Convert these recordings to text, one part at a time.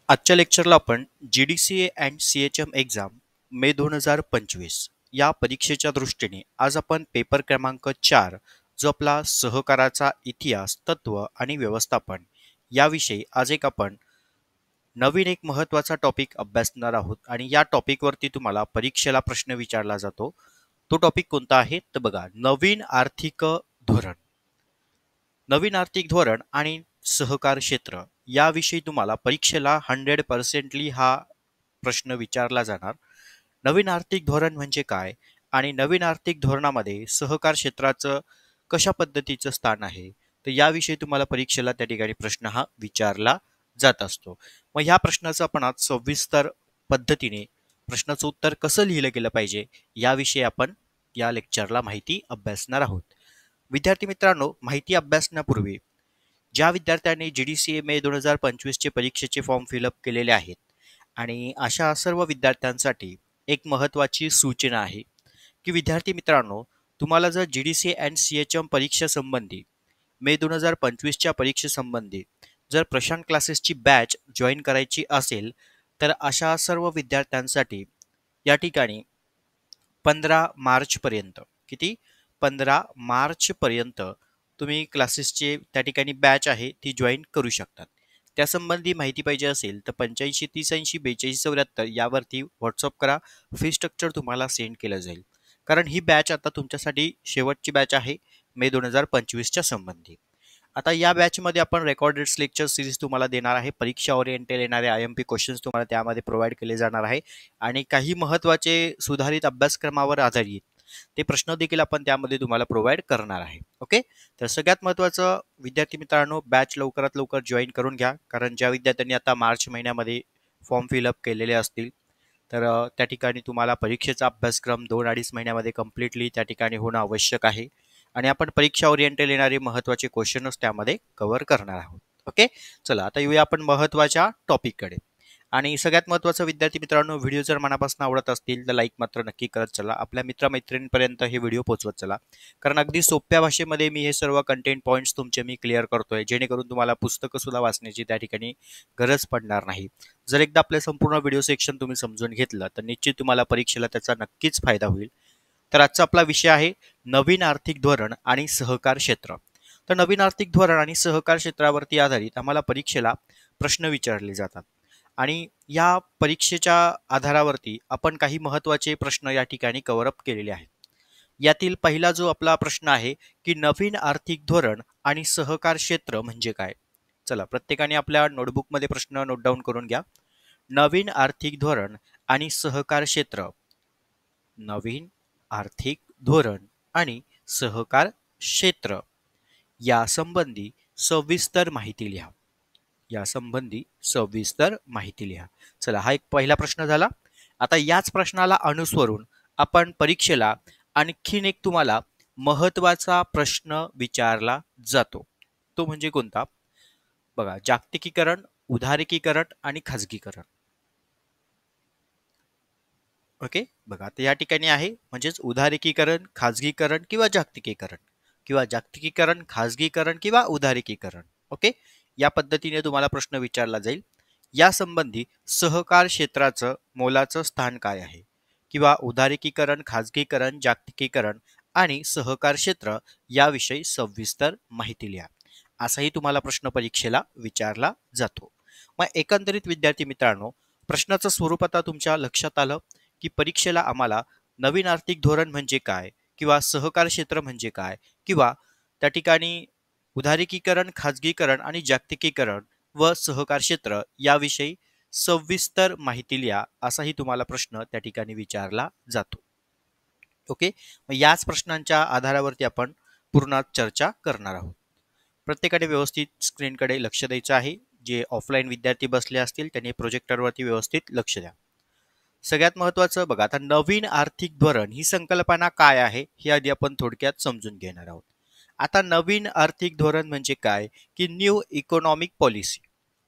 आजच्या लेक्चरला आपण GDCA and CHM exam मे 2025 या परीक्षेच्या दृष्टीने आज आपण पेपर क्रमांक 4 जो आपला सहकाराचा इतिहास, तत्व आणि व्यवस्थापन याविषयी आज आपण नवीन एक महत्त्वाचा टॉपिक अभ्यासणार आहोत आणि या टॉपिकवरती तुम्हाला परीक्षेला प्रश्न विचारला जातो. तो टॉपिक कोणता आहे तर बघा, नवीन आर्थिक धोरण. नवीन आर्थिक धोरण आणि सहकार क्षेत्र याविषयी तुम्हाला परीक्षेला 100% हा प्रश्न विचारला जाणार. नवीन आर्थिक धोरण म्हणजे काय आणि नवीन आर्थिक धोरणामध्ये सहकार क्षेत्राचं कशा पद्धतीचं स्थान आहे, तर याविषयी तुम्हाला परीक्षेला त्या ठिकाणी प्रश्न हा विचारला जात असतो. मग ह्या प्रश्नाचं आपण आज सविस्तर पद्धतीने प्रश्नाचं उत्तर कसं लिहिलं गेलं पाहिजे याविषयी आपण या लेक्चरला माहिती अभ्यासणार आहोत. विद्यार्थी मित्रांनो, माहिती अभ्यासण्यापूर्वी ज्या विद्यार्थ्यांनी GDCA मे 2025चे परीक्षेचे फॉर्म फिलअप केलेले आहेत आणि अशा सर्व विद्यार्थ्यांसाठी एक महत्त्वाची सूचना आहे की विद्यार्थी मित्रांनो, तुम्हाला जर GDCA अँड CHM परीक्षेसंबंधी मे 2025च्या परीक्षेसंबंधी जर प्रशांत क्लासेसची बॅच जॉईन करायची असेल तर अशा सर्व विद्यार्थ्यांसाठी या ठिकाणी 15 मार्चपर्यंत किती 15 मार्चपर्यंत तुम्ही क्लासेसचे त्या ठिकाणी बॅच आहे ती जॉईन करू शकतात. त्यासंबंधी माहिती पाहिजे असेल तर 85 83 42 74 यावरती व्हॉट्सअप करा. फी स्ट्रक्चर तुम्हाला सेंड केलं जाईल, कारण ही बॅच आता तुमच्यासाठी शेवटची बॅच आहे मे 2025च्या संबंधी. आता या बॅचमध्ये आपण रेकॉर्डेड लेक्चर सिरीज तुम्हाला देणार आहे. परीक्षा ओरिएंटेड येणारे IMP क्वेश्चन्स तुम्हाला त्यामध्ये प्रोव्हाइड केले जाणार आहे आणि काही महत्त्वाचे सुधारित अभ्यासक्रमावर आधारित ते प्रश्न देखील आपण त्यामध्ये तुम्हाला प्रोव्हाइड करणार आहे. ओके, तर सगळ्यात महत्त्वाचं विद्यार्थी मित्रांनो, बॅच लवकरात लवकर जॉईन करून घ्या, कारण ज्या विद्यार्थ्यांनी आता मार्च महिन्यामध्ये फॉर्म फिलअप केलेले असतील तर त्या ठिकाणी तुम्हाला परीक्षेचा अभ्यासक्रम 2-2.5 महिन्यामध्ये कम्प्लिटली त्या ठिकाणी होणं आवश्यक आहे आणि आपण परीक्षा ओरिएंटेड येणारे महत्त्वाचे क्वेश्चनच त्यामध्ये कव्हर करणार आहोत. ओके, चला आता येऊया आपण महत्त्वाच्या टॉपिककडे. आणि सगळ्यात महत्त्वाचं विद्यार्थी मित्रांनो, व्हिडिओ जर मनापासून आवडत असतील तर लाईक मात्र नक्की करत चला. आपल्या मित्रमैत्रिणींपर्यंत हे व्हिडिओ पोहोचवत चला, कारण अगदी सोप्या भाषेमध्ये मी हे सर्व कंटेंट पॉईंट्स तुमचे मी क्लिअर करतोय, जेणेकरून तुम्हाला पुस्तकं सुद्धा वाचण्याची त्या ठिकाणी गरज पडणार नाही. जर एकदा आपलं संपूर्ण व्हिडिओ सेक्शन तुम्ही समजून घेतलं तर निश्चित तुम्हाला परीक्षेला त्याचा नक्कीच फायदा होईल. तर आजचा आपला विषय आहे नवीन आर्थिक धोरण आणि सहकार क्षेत्र. तर नवीन आर्थिक धोरण आणि सहकार क्षेत्रावरती आधारित आम्हाला परीक्षेला प्रश्न विचारले जातात आणि या परीक्षेच्या आधारावरती आपण काही महत्त्वाचे प्रश्न या ठिकाणी कव्हर अप केलेले आहेत. यातील पहिला जो आपला प्रश्न आहे की नवीन आर्थिक धोरण आणि सहकार क्षेत्र म्हणजे काय. चला, प्रत्येकाने आपल्या नोटबुकमध्ये प्रश्न नोट डाऊन करून घ्या. नवीन आर्थिक धोरण आणि सहकार क्षेत्र. नवीन आर्थिक धोरण आणि सहकार क्षेत्र यासंबंधी सविस्तर माहिती लिहा. यासंबंधी सविस्तर माहिती लिहा. चला, हा एक पहिला प्रश्न झाला. आता याच प्रश्नाला अनुसरून आपण परीक्षेला आणखीन एक तुम्हाला महत्त्वाचा प्रश्न विचारला जातो. तो म्हणजे कोणता बघा, जागतिकीकरण, उदारीकरण आणि खाजगीकरण. ओके, बघा आता या ठिकाणी आहे म्हणजेच उदारीकरण, खाजगीकरण किंवा जागतिकीकरण, किंवा जागतिकीकरण, खाजगीकरण किंवा उदारीकरण. ओके, या पद्धतीने तुम्हाला प्रश्न विचारला जाईल. या संबंधी सहकार क्षेत्राचं मोलाचं स्थान काय आहे, किंवा उदारीकरण, खाजगीकरण, जागतिकीकरण आणि सहकार क्षेत्र याविषयी सविस्तर माहिती लिहा, असाही तुम्हाला प्रश्न परीक्षेला विचारला जातो. मग एकंदरीत विद्यार्थी मित्रांनो, प्रश्नाचं स्वरूप आता तुमच्या लक्षात आलं की परीक्षेला आम्हाला नवीन आर्थिक धोरण म्हणजे काय, किंवा सहकार क्षेत्र म्हणजे काय, किंवा त्या ठिकाणी उदारीकरण, खाजगीकरण आणि जागतिकीकरण व सहकार क्षेत्र याविषयी सविस्तर माहिती लिहा, असाही तुम्हाला प्रश्न त्या ठिकाणी विचारला जातो. ओके, मग याच प्रश्नांच्या आधारावरती आपण पूर्ण चर्चा करणार आहोत. प्रत्येकाने व्यवस्थित स्क्रीनकडे लक्ष द्यायचं आहे. जे ऑफलाईन विद्यार्थी बसले असतील त्यांनी प्रोजेक्टरवरती व्यवस्थित लक्ष द्या. सगळ्यात महत्त्वाचं बघा, आता नवीन आर्थिक धोरण ही संकल्पना काय आहे हे आधी आपण थोडक्यात समजून घेणार आहोत. आता नवीन आर्थिक धोरण म्हणजे काय की न्यू इकॉनॉमिक पॉलिसी.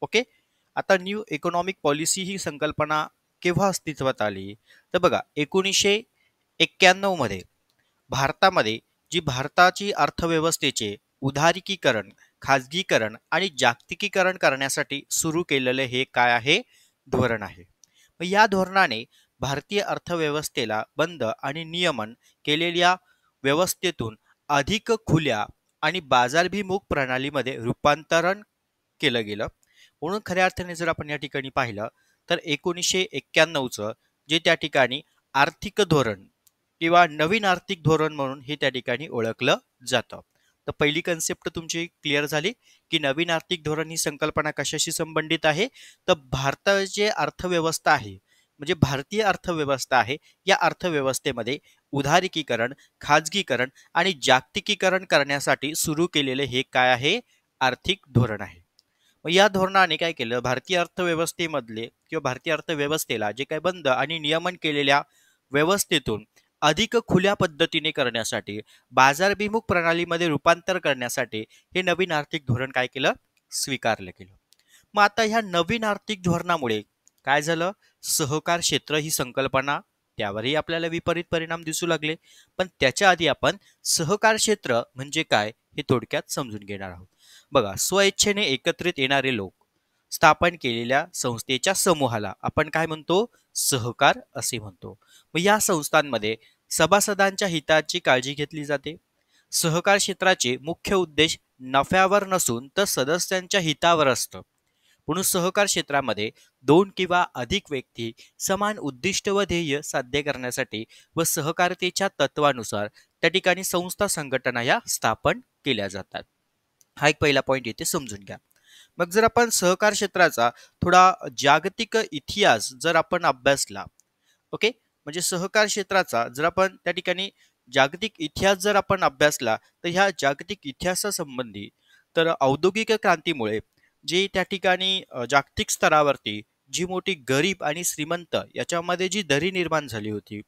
ओके, आता न्यू इकॉनॉमिक पॉलिसी ही संकल्पना केव्हा अस्तित्वात आली तर बघा, 1991 मध्ये भारतामध्ये जी भारताची अर्थव्यवस्थेचे उदारीकरण, खाजगीकरण आणि जागतिकीकरण करण्यासाठी सुरू केलेले हे काय आहे? धोरण आहे. मग या धोरणाने भारतीय अर्थव्यवस्थेला बंद आणि नियमन केलेल्या व्यवस्थेतून अधिक खुल्या आणि बाजारभिमुख प्रणालीमध्ये रूपांतरण केलं गेलं. म्हणून खऱ्या अर्थाने जर आपण या ठिकाणी पाहिलं तर 1991चं जे त्या ठिकाणी आर्थिक धोरण किंवा नवीन आर्थिक धोरण म्हणून हे त्या ठिकाणी ओळखलं जातं. तर पहिली कन्सेप्ट तुमची क्लिअर झाली की नवीन आर्थिक धोरण ही संकल्पना कशाशी संबंधित आहे? तर भारताची अर्थव्यवस्था आहे, म्हणजे भारतीय अर्थव्यवस्था आहे, या अर्थव्यवस्थेमध्ये उदारीकरण, खाजगीकरण आणि जागतिकीकरण करण्यासाठी सुरू केलेले हे काय आहे? आर्थिक धोरण आहे. मग या धोरणाने काय केलं? भारतीय अर्थव्यवस्थेमधले किंवा भारतीय अर्थव्यवस्थेला जे काही बंद आणि नियमन केलेल्या व्यवस्थेतून अधिक खुल्या पद्धतीने करण्यासाठी, बाजारभिमुख प्रणालीमध्ये रूपांतर करण्यासाठी हे नवीन आर्थिक धोरण काय केलं? स्वीकारलं गेलं. मग आता ह्या नवीन आर्थिक धोरणामुळे काय झालं? सहकार क्षेत्र ही संकल्पना, त्यावरही आपल्याला विपरीत परिणाम दिसू लागले. पण त्याच्या आधी आपण सहकार क्षेत्र म्हणजे काय हे थोडक्यात समजून घेणार आहोत. बघा, स्वइच्छेने एकत्रित येणारे लोक स्थापन केलेल्या संस्थेच्या समूहाला आपण काय म्हणतो? सहकार असे म्हणतो. मग या संस्थांमध्ये सभासदांच्या हिताची काळजी घेतली जाते. सहकार क्षेत्राचे मुख्य उद्देश नफ्यावर नसून तर सदस्यांच्या हितावर असतं. म्हणून सहकार क्षेत्रामध्ये दोन किंवा अधिक व्यक्ती समान उद्दिष्ट व ध्येय साध्य करण्यासाठी व सहकारितेच्या तत्वानुसार त्या ठिकाणी संस्था संघटना या स्थापन केल्या जातात. हा एक पहिला पॉईंट इथे समजून घ्या. मग जर आपण सहकार क्षेत्राचा थोडा जागतिक इतिहास जर आपण अभ्यासला, ओके, म्हणजे सहकार क्षेत्राचा जर आपण त्या ठिकाणी जागतिक इतिहास जर आपण अभ्यासला तर ह्या जागतिक इतिहासासंबंधी तर औद्योगिक क्रांतीमुळे जे त्या ठिकाणी जागतिक स्तरावरती जी मोठी गरीब आणि श्रीमंत याच्यामध्ये जी दरी निर्माण झाली होती,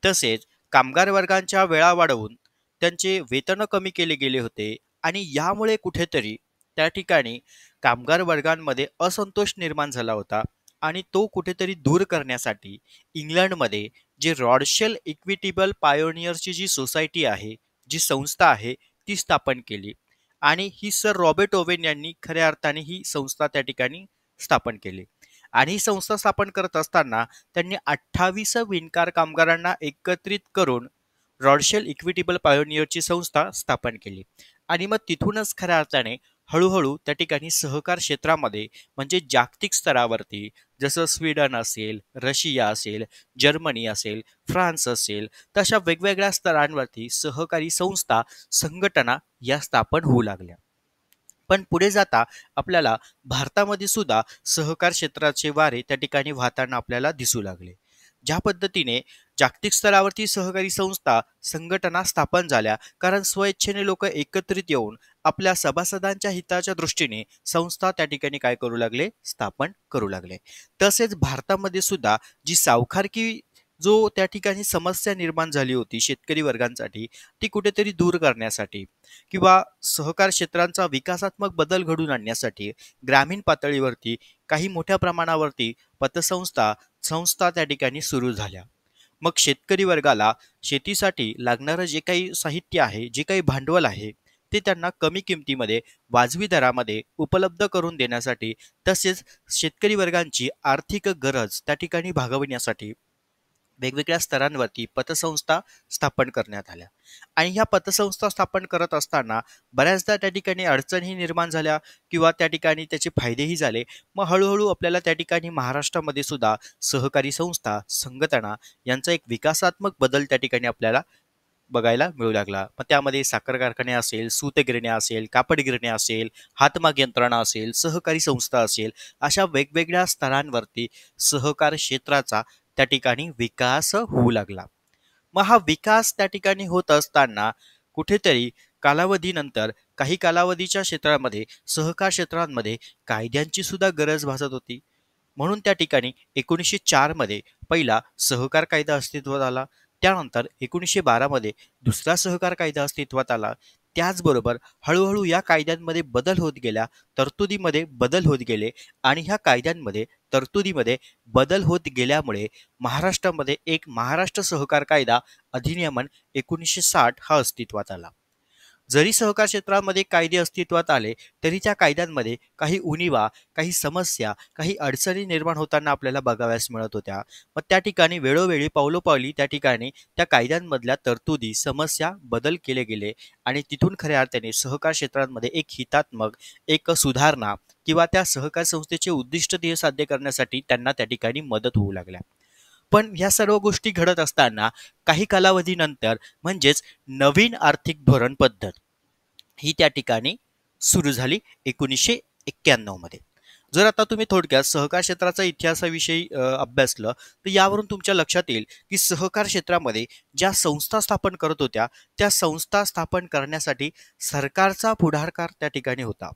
तसेच कामगार वर्गांच्या वेळा वाढवून त्यांचे वेतन कमी केले गेले होते आणि यामुळे कुठेतरी त्या ठिकाणी कामगार वर्गांमध्ये असंतोष निर्माण झाला होता आणि तो कुठेतरी दूर करण्यासाठी इंग्लंडमध्ये जे रॉडशेल इक्विटेबल पायोनियर्सची जी सोसायटी आहे, जी संस्था आहे, ती स्थापन केली आणि ही सर रॉबर्ट ओवेन यांनी खऱ्या अर्थाने ही संस्था त्या ठिकाणी स्थापन केली. आणि ही संस्था स्थापन करत असताना त्यांनी 28 विणकर कामगारांना एकत्रित करून रॉडशेल इक्विटेबल पायोनियरची संस्था स्थापन केली. आणि मग तिथूनच खऱ्या अर्थाने हळूहळू त्या ठिकाणी सहकार क्षेत्रामध्ये म्हणजे जागतिक स्तरावरती जसं स्वीडन असेल, रशिया असेल, जर्मनी असेल, फ्रान्स असेल, तशा वेगवेगळ्या स्तरांवरती सहकारी संस्था संघटना या स्थापन होऊ लागल्या. पण पुढे जाता आपल्याला भारतामध्ये सुद्धा सहकार क्षेत्राचे वारे त्या ठिकाणी वाहताना आपल्याला दिसू लागले. ज्या पद्धतीने जागतिक स्तरावरती सहकारी संस्था संघटना स्थापन झाल्या कारण स्वइच्छेने लोक एकत्रित येऊन आपल्या सभासदांच्या हिताच्या दृष्टीने संस्था त्या ठिकाणी काय करू लागले? स्थापन करू लागले. तसेच भारतामध्ये सुद्धा जी सावकारकी जो त्या ठिकाणी समस्या निर्माण झाली होती शेतकरी वर्गांसाठी, ती कुठेतरी दूर करण्यासाठी किंवा सहकार क्षेत्रांचा विकासात्मक बदल घडून आणण्यासाठी ग्रामीण पातळीवरती काही मोठ्या प्रमाणावरती पतसंस्था संस्था त्या ठिकाणी सुरू झाल्या. मग शेतकरी वर्गाला शेतीसाठी लागणारं जे काही साहित्य आहे, जे काही भांडवल आहे, ते त्यांना कमी किमतीमध्ये वाजवी दरामध्ये उपलब्ध करून देण्यासाठी तसेच शेतकरी वर्गांची आर्थिक गरज त्या ठिकाणी भागविण्यासाठी वेगवेगळ्या स्तरांवरती पतसंस्था स्थापन करण्यात आल्या. आणि ह्या पतसंस्था स्थापन करत असताना बऱ्याचदा त्या ठिकाणी अडचणी निर्माण झाल्या किंवा त्या ठिकाणी त्याचे फायदेही झाले. मग हळूहळू आपल्याला त्या ठिकाणी महाराष्ट्रामध्ये सुद्धा सहकारी संस्था संघटना यांचा एक विकासात्मक बदल त्या ठिकाणी आपल्याला बघायला मिळू लागला. मग त्यामध्ये साखर कारखाने असेल, सूतगिरण्या असेल, कापड गिरण्या असेल, हातमाग यंत्रणा असेल, सहकारी संस्था असेल, अशा वेगवेगळ्या स्तरांवरती सहकार क्षेत्राचा त्या ठिकाणी विकास होऊ लागला. मग हा विकास त्या ठिकाणी होत असताना कुठेतरी कालावधीनंतर काही कालावधीच्या क्षेत्रामध्ये सहकार क्षेत्रांमध्ये कायद्यांची सुद्धा गरज भासत होती. म्हणून त्या ठिकाणी 1904 मध्ये पहिला सहकार कायदा अस्तित्वात आला. त्यानंतर 1912 मध्ये दुसरा सहकार कायदा अस्तित्वात आला. त्याचबरोबर हळूहळू या कायद्यांमध्ये बदल होत गेल्या, तरतुदीमध्ये बदल होत गेले आणि ह्या कायद्यांमध्ये तरतुदीमध्ये बदल होत गेल्यामुळे महाराष्ट्रामध्ये एक महाराष्ट्र सहकार कायदा अधिनियमन 1960 हा अस्तित्वात आला. जरी सहकार क्षेत्रामध्ये कायदे अस्तित्वात आले, तरी त्या कायद्यांमध्ये काही उणिवा, काही समस्या, काही अडचणी निर्माण होताना आपल्याला बघाव्यास मिळत होत्या. मग त्या ठिकाणी वेळोवेळी, पावलोपावली त्या ठिकाणी त्या कायद्यांमधल्या तरतुदी, समस्या बदल केले गेले आणि तिथून खऱ्या अर्थाने सहकार क्षेत्रांमध्ये एक हितात्मक, एक सुधारणा किंवा त्या सहकार संस्थेचे उद्दिष्ट ध्येय साध्य करण्यासाठी त्यांना त्या ठिकाणी मदत होऊ लागल्या. पण ह्या सर्व गोष्टी घडत असताना काही कालावधीनंतर म्हणजेच नवीन आर्थिक धोरण पद्धत ही त्या ठिकाणी सुरू झाली 1991 मध्ये. जर आता तुम्ही थोडक्यात सहकार क्षेत्राचा इतिहासाविषयी अभ्यासलं तर यावरून तुमच्या लक्षात येईल की सहकार क्षेत्रामध्ये ज्या संस्था स्थापन करत होत्या त्या संस्था स्थापन करण्यासाठी सरकारचा पुढाकार त्या ठिकाणी होता.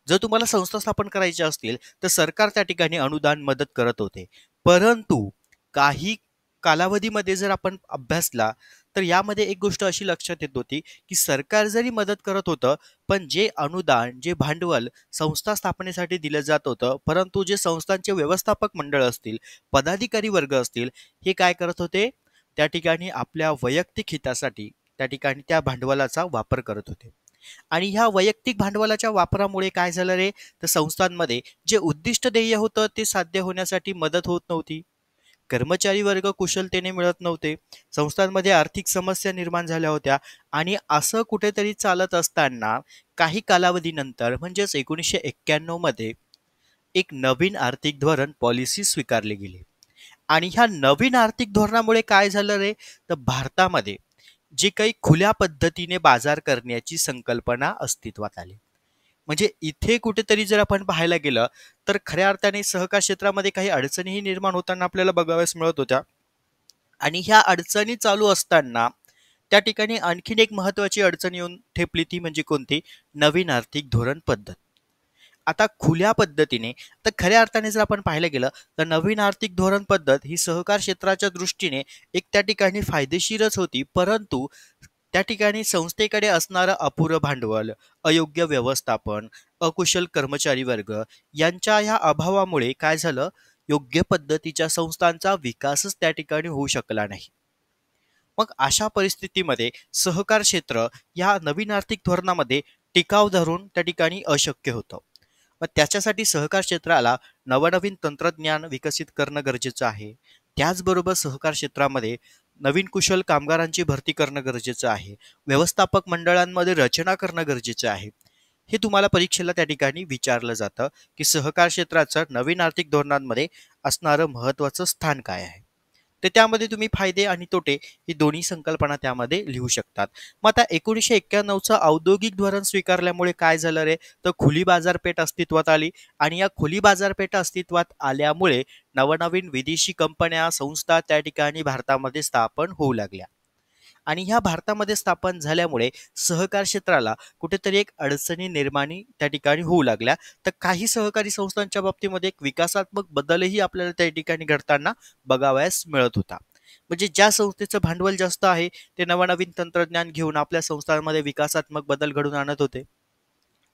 जर तुम्हाला संस्था स्थापन करायच्या असतील तर सरकार त्या ठिकाणी अनुदान मदत करत होते. परंतु काही कालावधीमध्ये जर आपण अभ्यासला तर यामध्ये एक गोष्ट अशी लक्षात येत होती की सरकार जरी मदत करत होतं, पण जे अनुदान, जे भांडवल संस्था स्थापनेसाठी दिलं जात होतं, परंतु जे संस्थांचे व्यवस्थापक मंडळ असतील, पदाधिकारी वर्ग असतील, हे काय करत होते, त्या ठिकाणी आपल्या वैयक्तिक हितासाठी त्या ठिकाणी त्या भांडवलाचा वापर करत होते. आणि ह्या वैयक्तिक भांडवलाच्या वापरामुळे काय झालं रे, तर संस्थांमध्ये जे उद्दिष्ट ध्येय होतं ते साध्य होण्यासाठी मदत होत नव्हती. कर्मचारी वर्ग कुशलतेने मिळत नव्हते. संस्थांमध्ये आर्थिक समस्या निर्माण झाल्या होत्या आणि असं कुठेतरी चालत असताना काही कालावधीनंतर म्हणजेच 1991 मध्ये एक नवीन आर्थिक धोरण पॉलिसी स्वीकारली गेली. आणि ह्या नवीन आर्थिक धोरणामुळे काय झालं रे, तर भारतामध्ये जे काही खुल्या पद्धतीने बाजार करण्याची संकल्पना अस्तित्वात आली. म्हणजे इथे कुठेतरी जर आपण पाहायला गेलं तर खऱ्या अर्थाने सहकार क्षेत्रामध्ये काही अडचणीही निर्माण होताना आपल्याला बघाव्यास मिळत होत्या. आणि ह्या अडचणी चालू असताना त्या ठिकाणी आणखीन एक महत्वाची अडचण येऊन ठेपली, ती म्हणजे कोणती, नवीन आर्थिक धोरण पद्धत. आता खुल्या पद्धतीने तर खऱ्या अर्थाने जर आपण पाहायला गेलं तर नवीन आर्थिक धोरण पद्धत ही सहकार क्षेत्राच्या दृष्टीने एक त्या ठिकाणी फायदेशीरच होती. परंतु त्या ठिकाणी संस्थेकडे असणारं अपुरं भांडवल, अयोग्य व्यवस्थापन, अकुशल कर्मचारी वर्ग यांच्या ह्या अभावामुळे काय झालं, योग्य पद्धतीच्या संस्थांचा विकासच त्या ठिकाणी होऊ शकला नाही. मग अशा परिस्थितीमध्ये सहकार क्षेत्र या नवीन आर्थिक धोरणामध्ये टिकाव धरून त्या ठिकाणी अशक्य होतं. मग त्याच्यासाठी सहकार क्षेत्राला नवनवीन तंत्रज्ञान विकसित करणं गरजेचं आहे. त्याचबरोबर सहकार क्षेत्रामध्ये नवीन कुशल कामगारांची भरती करणं गरजेचं आहे. व्यवस्थापक मंडळांमध्ये रचना करणं गरजेचं आहे. हे तुम्हाला परीक्षेला त्या ठिकाणी विचारलं जातं की सहकार क्षेत्राचं नवीन आर्थिक धोरणांमध्ये असणारं महत्त्वाचं स्थान काय आहे. तर त्यामध्ये तुम्ही फायदे आणि तोटे ही दोन्ही संकल्पना त्यामध्ये लिहू शकतात. मग आता 1991चं औद्योगिक धोरण स्वीकारल्यामुळे काय झालं रे, तर खुली बाजारपेठ अस्तित्वात आली आणि या खुली बाजारपेठ अस्तित्वात आल्यामुळे नवनवीन विदेशी कंपन्या, संस्था त्या ठिकाणी भारतामध्ये स्थापन होऊ लागल्या. आणि ह्या भारतामध्ये स्थापन झाल्यामुळे सहकार क्षेत्राला कुठेतरी एक अडचणी निर्माणी त्या ठिकाणी होऊ लागल्या. तर काही सहकारी संस्थांच्या बाबतीमध्ये एक विकासात्मक बदलही आपल्याला त्या ठिकाणी घडताना बघावयास मिळत होता. म्हणजे ज्या संस्थेचं भांडवल जास्त आहे ते नवनवीन तंत्रज्ञान घेऊन आपल्या संस्थांमध्ये विकासात्मक बदल घडवून आणत होते.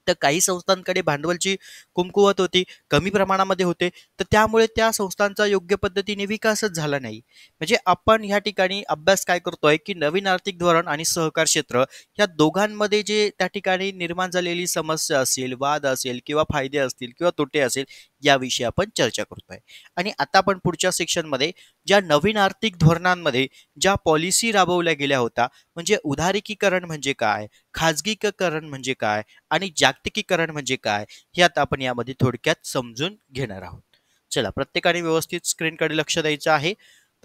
तर काही संस्थांकडे भांडवलची कमकुवत होती, कमी प्रमाणामध्ये होते, तर त्यामुळे त्या संस्थांचा योग्य पद्धतीने विकासच झाला नाही. म्हणजे आपण ह्या ठिकाणी अभ्यास काय करतोय की नवीन आर्थिक धोरण आणि सहकार क्षेत्र या दोघांमध्ये जे त्या ठिकाणी निर्माण झालेली समस्या असेल, वाद असेल किंवा फायदे असतील किंवा तोटे असेल याविषयी आपण चर्चा करतोय. आणि आता आपण पुढच्या सेक्शनमध्ये ज्या नवीन आर्थिक धोरणांमध्ये ज्या पॉलिसी राबवल्या गेल्या होत्या, म्हणजे उदारीकरण म्हणजे काय, खाजगीकरण म्हणजे काय आणि जागतिकीकरण म्हणजे काय, हे आता आपण यामध्ये थोडक्यात समजून घेणार आहोत. चला, प्रत्येकाने व्यवस्थित स्क्रीनकडे लक्ष द्यायचं आहे.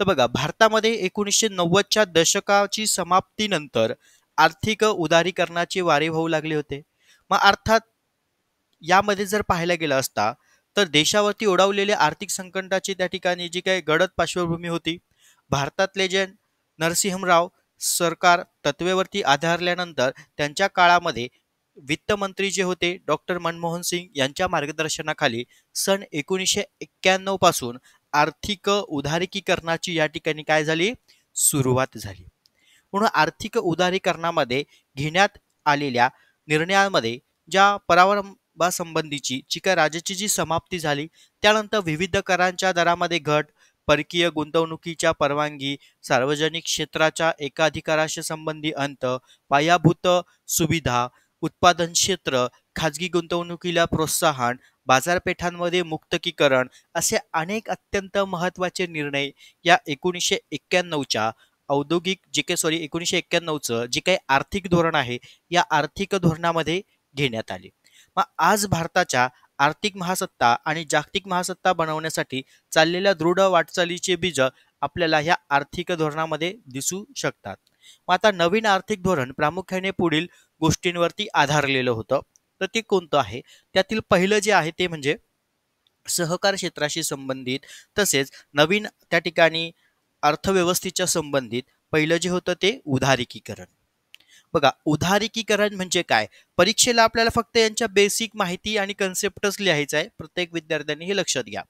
तर बघा, भारतामध्ये 1990च्या दशकाची समाप्तीनंतर आर्थिक उदारीकरणाचे वारे वाहू लागले होते. मग अर्थात यामध्ये जर पाहायला गेलं असता तर देशावरती ओढावलेल्या आर्थिक संकटाची त्या ठिकाणी जी काही गडद पार्श्वभूमी होती, भारतातले जे नरसिंहराव सरकार तत्वेवरती आधारल्यानंतर त्यांच्या काळामध्ये वित्तमंत्री जे होते डॉक्टर मनमोहन सिंग यांच्या मार्गदर्शनाखाली सन 1991 पासून आर्थिक उदारीकरणाची या ठिकाणी काय झाली, सुरुवात झाली. म्हणून आर्थिक उदारीकरणामध्ये घेण्यात आलेल्या निर्णयांमध्ये ज्या परावलंबासंबंधीची जी काय राज्याची जी समाप्ती झाली, त्यानंतर विविध करांच्या दरामध्ये घट, परकीय गुंतवणुकीच्या परवानगी, सार्वजनिक क्षेत्राच्या एकाधिकाराशी संबंधी अंत, पायाभूत सुविधा, उत्पादन क्षेत्र, खाजगी गुंतवणुकीला प्रोत्साहन, बाजारपेठांमध्ये मुक्तकीकरण असे अनेक अत्यंत महत्त्वाचे निर्णय या 1991च्या औद्योगिक जे काही 1991चं जे काही आर्थिक धोरण आहे, या आर्थिक धोरणामध्ये घेण्यात आले. मग आज भारताच्या आर्थिक महासत्ता आणि जागतिक महासत्ता बनवण्यासाठी चाललेल्या दृढ वाटचालीचे बीज आपल्याला ह्या आर्थिक धोरणामध्ये दिसू शकतात. मग आता नवीन आर्थिक धोरण प्रामुख्याने पुढील गोष्टींवरती आधारलेलं होतं. तर ते कोणतं आहे? त्यातील पहिलं जे आहे ते म्हणजे सहकार क्षेत्राशी संबंधित, तसेच नवीन त्या ठिकाणी अर्थव्यवस्थेच्या संबंधित पहिलं जे होतं ते उदारीकरण. बघा, उदारीकरण म्हणजे काय? परीक्षेला आपल्याला फक्त यांच्या बेसिक माहिती आणि कन्सेप्टच लिहायचा आहे. प्रत्येक विद्यार्थ्यांनी हे लक्षात घ्या.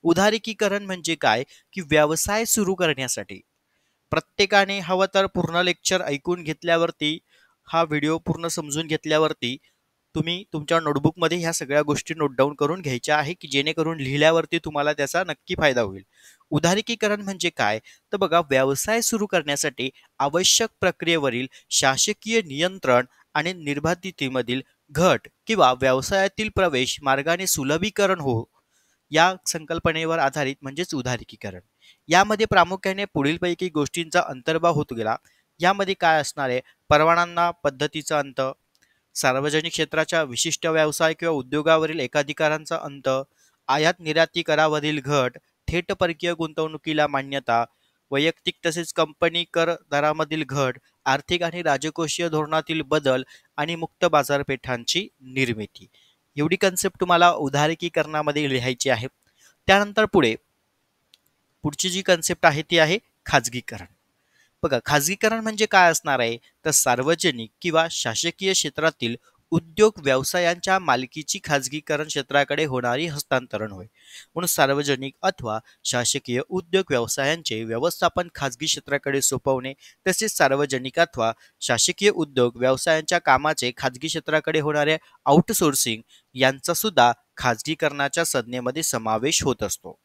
उदारीकरण म्हणजे काय? की व्यवसाय सुरू करण्यासाठी प्रत्येकाने हवं तर पूर्ण लेक्चर ऐकून घेतल्यावरती, हा व्हिडिओ पूर्ण समजून घेतल्यावरती तुम्ही तुमच्या नोटबुकमध्ये ह्या सगळ्या गोष्टी नोट डाऊन करून घ्यायच्या आहे, की जेणेकरून लिहिल्यावरती तुम्हाला त्याचा नक्की फायदा होईल. उदारीकरण म्हणजे काय? तर बघा, व्यवसाय सुरू करण्यासाठी आवश्यक प्रक्रियेवरील शासकीय नियंत्रण आणि निर्बाधितेमधील घट किंवा व्यवसायातील प्रवेश मार्गाने सुलभीकरण हो, या संकल्पनेवर आधारित म्हणजेच उदारीकरण. यामध्ये प्रामुख्याने पुढीलपैकी गोष्टींचा अंतर्भाव होत गेला. यामध्ये काय असणार आहे? परवानांना पद्धतीचा अंत, सार्वजनिक क्षेत्राच्या विशिष्ट व्यवसाय किंवा उद्योगावरील एकाधिकारांचा अंत, आयात निर्याती करावरील घट, थेट परकीय गुंतवणुकीला मान्यता, वैयक्तिक तसेच कंपनी कर दरामधील घट, आर्थिक आणि राजकोषीय धोरणातील बदल आणि मुक्त बाजारपेठांची निर्मिती. एवढी कन्सेप्ट तुम्हाला उदारीकरणामध्ये लिहायची आहे. त्यानंतर पुढची जी कन्सेप्ट आहे ती आहे खाजगीकरण. बघा, खाजगीकरण म्हणजे काय असणार आहे? तर सार्वजनिक किंवा शासकीय क्षेत्रातील उद्योग व्यवसायांच्या मालकीची खाजगीकरण क्षेत्राकडे होणारी हस्तांतरण होय. म्हणून सार्वजनिक अथवा शासकीय उद्योग व्यवसायांचे व्यवस्थापन खाजगी क्षेत्राकडे सोपवणे, तसेच सार्वजनिक अथवा शासकीय उद्योग व्यवसायांच्या कामाचे खाजगी क्षेत्राकडे होणारे आउटसोर्सिंग यांचा सुद्धा खाजगीकरणाच्या संज्ञेमध्ये समावेश होत असतो.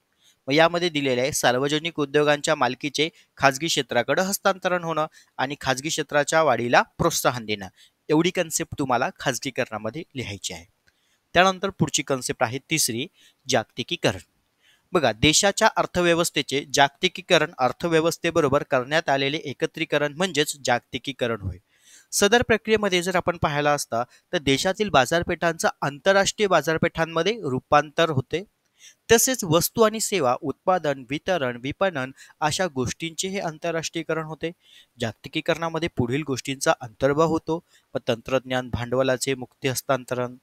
मग यामध्ये दिलेले आहे सार्वजनिक उद्योगांच्या मालकीचे खाजगी क्षेत्राकडे हस्तांतरण होणं आणि खाजगी क्षेत्राच्या वाढीला प्रोत्साहन देणं. एवढी कन्सेप्ट तुम्हाला खाजगीकरणामध्ये लिहायची आहे. त्यानंतर पुढची कन्सेप्ट आहे तिसरी, जागतिकीकरण. बघा, देशाच्या अर्थव्यवस्थेचे जागतिकीकरण अर्थव्यवस्थेबरोबर करण्यात आलेले एकत्रीकरण म्हणजेच जागतिकीकरण होय. सदर प्रक्रियेमध्ये जर आपण पाहायला असता तर देशातील बाजारपेठांचा आंतरराष्ट्रीय बाजारपेठांमध्ये रूपांतर होते. तसेच वस्तू आणि सेवा उत्पादन, वितरण, विपणन अशा गोष्टींचे हे आंतरराष्ट्रीयकरण होते. जागतिकीकरणामध्ये पुढील गोष्टींचा अंतर्भाव होतो. तंत्रज्ञान, भांडवलाचे मुक्त हस्तांतरण,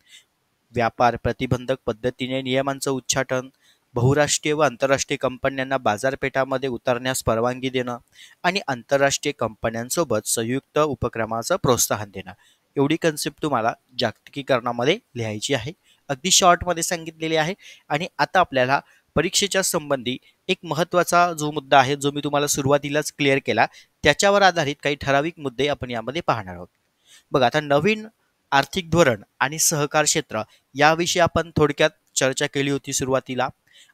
व्यापार प्रतिबंधक पद्धतीने नियमांचं उच्चाटन, बहुराष्ट्रीय व आंतरराष्ट्रीय कंपन्यांना बाजारपेठामध्ये उतरण्यास परवानगी देणं आणि आंतरराष्ट्रीय कंपन्यांसोबत संयुक्त उपक्रमाचं प्रोत्साहन देणं. एवढी कन्सेप्ट तुम्हाला जागतिकीकरणामध्ये लिहायची आहे. अगदी शॉर्टमध्ये सांगितलेली आहे. आणि आता आपल्याला परीक्षेच्या संबंधी एक महत्त्वाचा जो मुद्दा आहे, जो मी तुम्हाला सुरुवातीलाच क्लिअर केला, त्याच्यावर आधारित काही ठराविक मुद्दे आपण यामध्ये पाहणार आहोत. बघा, आता नवीन आर्थिक धोरण आणि सहकार क्षेत्र याविषयी आपण थोडक्यात चर्चा केली होती सुरुवातीला.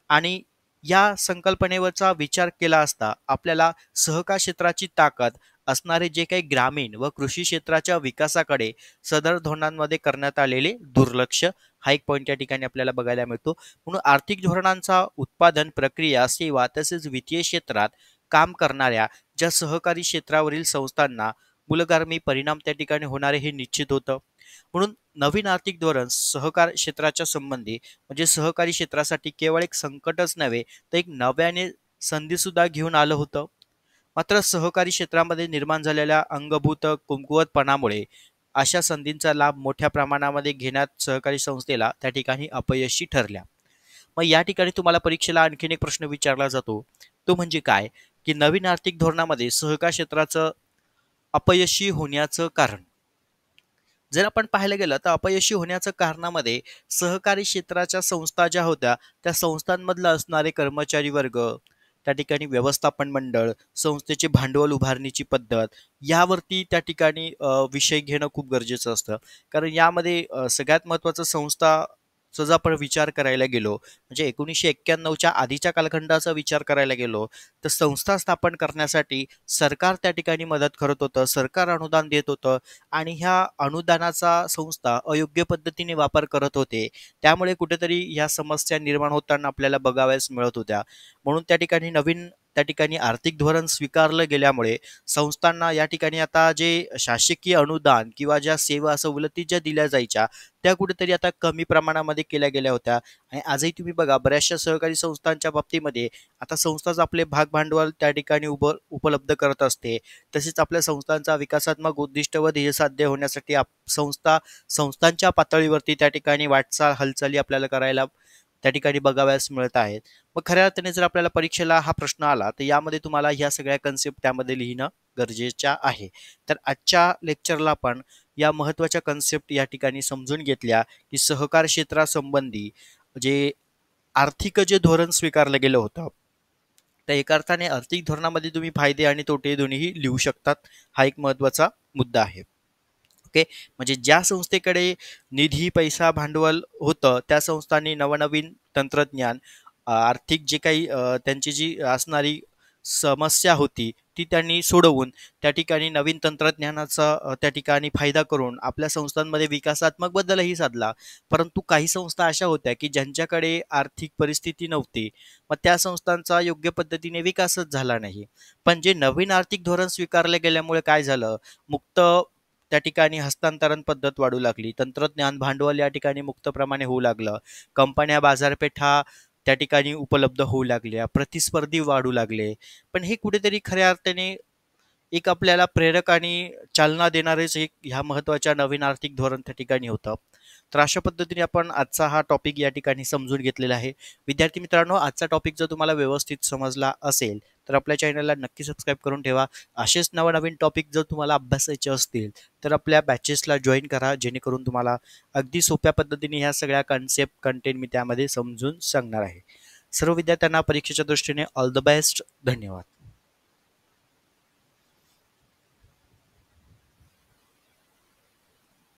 आणि या संकल्पनेवरचा विचार केला असता आपल्याला सहकार क्षेत्राची ताकद असणारे जे काही ग्रामीण व कृषी क्षेत्राच्या विकासाकडे सदर धोरणांमध्ये करण्यात आलेले दुर्लक्ष हा एक पॉईंट या ठिकाणी आपल्याला बघायला मिळतो. म्हणून आर्थिक धोरणांचा उत्पादन, प्रक्रिया, सेवा तसेच वित्तीय क्षेत्रात काम करणाऱ्या ज्या सहकारी क्षेत्रावरील संस्थांना मूलगामी परिणाम त्या ठिकाणी होणारे हे निश्चित होतं. म्हणून नवीन आर्थिक धोरण सहकार क्षेत्राच्या संबंधी म्हणजे सहकारी क्षेत्रासाठी केवळ एक संकटच नव्हे तर एक नव्याने संधी सुद्धा घेऊन आलं होतं. मात्र सहकारी क्षेत्रामध्ये निर्माण झालेल्या अंगभूत कमकुवतपणामुळे अशा संधींचा लाभ मोठ्या प्रमाणामध्ये घेण्यात सहकारी संस्थेला त्या ठिकाणी अपयशी ठरल्या. मग या ठिकाणी तुम्हाला परीक्षेला आणखीन एक प्रश्न विचारला जातो, तो म्हणजे काय? की नवीन आर्थिक धोरणामध्ये सहकार क्षेत्राचं अपयशी होण्याचं कारण. जर आपण पाहायला गेलं तर अपयशी होण्याचं कारणामध्ये सहकारी क्षेत्राच्या संस्था ज्या होत्या त्या संस्थांमधलं असणारे कर्मचारी वर्ग, त्या ठिकाणी व्यवस्थापन मंडळ, संस्थेचे भांडवल उभारणीची पद्धत यावरती त्या ठिकाणी विषय घेणं खूप गरजेचं असतं. कारण यामध्ये सगळ्यात महत्त्वाचं संस्था जर आपण विचार करायला गेलो, म्हणजे 1991च्या आधीच्या कालखंडाचा विचार करायला गेलो, तर संस्था स्थापन करण्यासाठी सरकार त्या ठिकाणी मदत करत होतं, सरकार अनुदान देत होतं आणि ह्या अनुदानाचा संस्था अयोग्य पद्धतीने वापर करत होते. त्यामुळे कुठेतरी ह्या समस्या निर्माण होताना आपल्याला बघावयास मिळत होत्या. म्हणून त्या ठिकाणी आर्थिक धोरण स्वीकारलं गेल्यामुळे संस्थांना या ठिकाणी आता जे शासकीय अनुदान किंवा ज्या सेवा सवलती ज्या दिल्या जायच्या त्या कुठेतरी आता कमी प्रमाणामध्ये केल्या गेल्या होत्या. आणि आजही तुम्ही बघा बऱ्याचशा सहकारी संस्थांच्या बाबतीमध्ये आता संस्थाच आपले भागभांडवल त्या ठिकाणी उपलब्ध करत असते. तसेच आपल्या संस्थांचा विकासात्मक उद्दिष्ट व ध्येय साध्य होण्यासाठी संस्थांच्या पातळीवरती त्या ठिकाणी वाटचाल हालचाली आपल्याला करायला त्या ठिकाणी बघावयास मिळत आहेत. मग खऱ्या अर्थाने जर आपल्याला परीक्षेला हा प्रश्न आला तर यामध्ये तुम्हाला ह्या सगळ्या कन्सेप्ट त्यामध्ये लिहिणं गरजेच्या आहे. तर आजच्या लेक्चरला आपण या महत्त्वाच्या कन्सेप्ट या ठिकाणी समजून घेतल्या की सहकार क्षेत्रासंबंधी जे आर्थिक जे धोरण स्वीकारलं गेलं होतं, त्या एका अर्थाने आर्थिक धोरणामध्ये तुम्ही फायदे आणि तोटे दोन्हीही लिहू शकतात. हा एक महत्त्वाचा मुद्दा आहे. ओके, म्हणजे ज्या संस्थेकडे निधी, पैसा, भांडवल होतं त्या संस्थांनी नवनवीन तंत्रज्ञान, आर्थिक जे काही त्यांची जी असणारी समस्या होती ती त्यांनी सोडवून त्या ठिकाणी नवीन तंत्रज्ञानाचा त्या ठिकाणी फायदा करून आपल्या संस्थांमध्ये विकासात्मक बदलही साधला. परंतु काही संस्था अशा होत्या की ज्यांच्याकडे आर्थिक परिस्थिती नव्हती, मग त्या संस्थांचा योग्य पद्धतीने विकासच झाला नाही. पण जे नवीन आर्थिक धोरण स्वीकारले गेल्यामुळे काय झालं, मुक्त त्या ठिकाणी हस्तांतरण पद्धत वाढू लागली, तंत्रज्ञान भांडवल या ठिकाणी मुक्तप्रमाणे होऊ लागलं, कंपन्या बाजारपेठा त्या ठिकाणी उपलब्ध होऊ लागल्या, प्रतिस्पर्धी वाढू लागले. पण हे कुठेतरी खऱ्या अर्थाने एक आपल्याला प्रेरक आणि चालना देणारेच एक ह्या महत्त्वाच्या नवीन आर्थिक धोरण त्या ठिकाणी होतं. तर अशा पद्धतीने आपण आजचा हा टॉपिक या ठिकाणी समजून घेतलेला आहे. विद्यार्थी मित्रांनो, आजचा टॉपिक जर तुम्हाला व्यवस्थित समजला असेल तर आपल्या चॅनलला नक्की सबस्क्राईब करून ठेवा. असेच नवनवीन टॉपिक जर तुम्हाला अभ्यासायचे असतील तर आपल्या बॅचेसला जॉईन करा, जेणेकरून तुम्हाला अगदी सोप्या पद्धतीने ह्या सगळ्या कन्सेप्ट कंटेंट मी त्यामध्ये समजून सांगणार आहे. सर्व विद्यार्थ्यांना परीक्षेच्या दृष्टीने ऑल द बेस्ट. धन्यवाद.